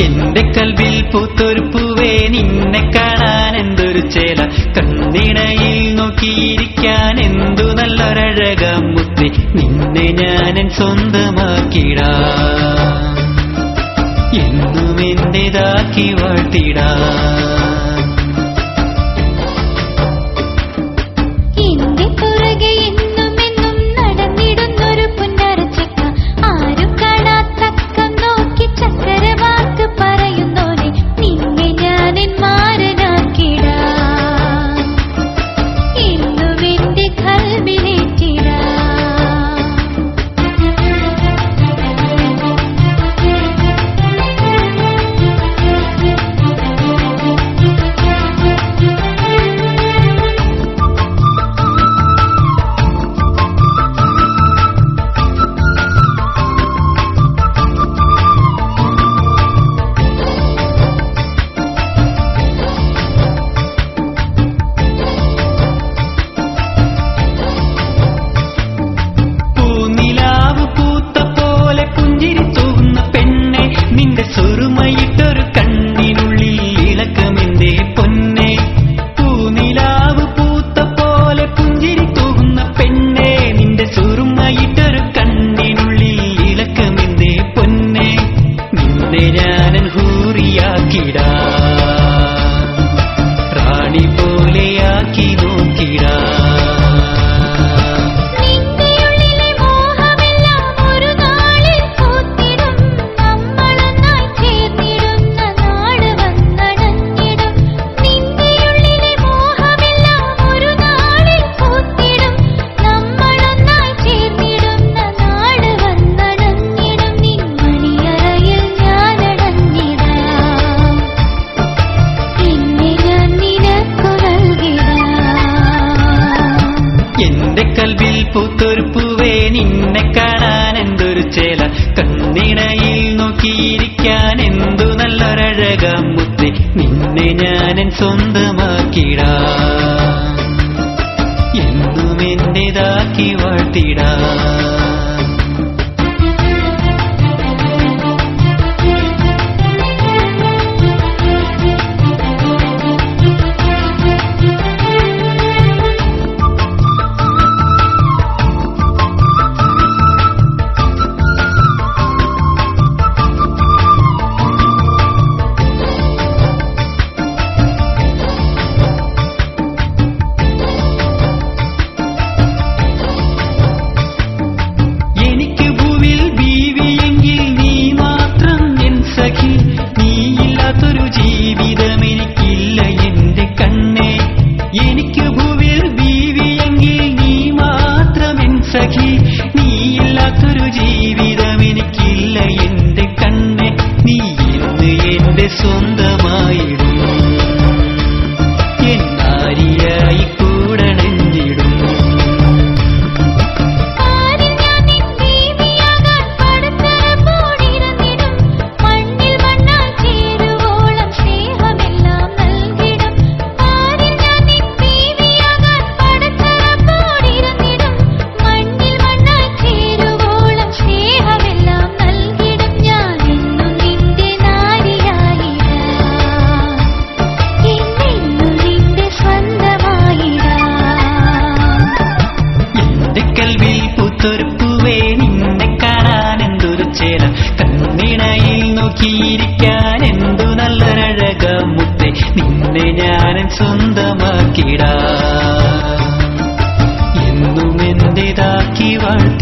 എന്റെ കൽവിൽ പൂത്തൊരു പൂവേ നിന്നെ കാണാൻ എന്തൊരു ചേല, കണ്ണിണയിൽ നോക്കിയിരിക്കാൻ എന്തു നല്ലൊരഴകാം മുത്തേ, നിന്നെ ഞാനൻ സ്വന്തമാക്കിടാം, എന്നും എന്റേതാക്കി വാഴ്ത്തിടാം. റാണി പോലെയാക്കി നോക്കിടാ. എന്റെ കൽവിൽ പൂത്തൊരു പൂവേ നിന്നെ കാണാൻ എന്തൊരു ചേല, കണ്ണിണയിൽ നോക്കിയിരിക്കാൻ എന്തു നല്ലൊരഴകാം മുത്തേ, നിന്നെ ഞാനൻ സ്വന്തമാക്കിടാം, എന്നും എന്റേതാക്കി വാഴ്ത്തിടാം. നീയില്ലാത്തൊരു ജീവിതമെനിക്കില്ല എന്റെ കണ്ണേ, എനിക്ക് ഭൂവിൽ ബീവിയെങ്കിൽ നീ മാത്രമെൻ സഖി, നീയില്ലാത്തൊരു ജീവിതമെനിക്കില്ല എന്റെ കണ്ണേ, നീ ഇന്ന് എന്റെ സ്വന്തമായിടും, എന്നാരിയായി കൂടണഞ്ഞിടും. പൂത്തൊരു പൂവേ നിന്നെ കാണാൻ എന്തൊരു ചേല, കണ്ണിണയിൽ നോക്കിയിരിക്കാൻ എന്തു നല്ലൊരഴകാം മുത്തേ, നിന്നെ ഞാനൻ സ്വന്തമാക്കിടാം, എന്നും എന്റേതാക്കി വാഴ്ത്തി.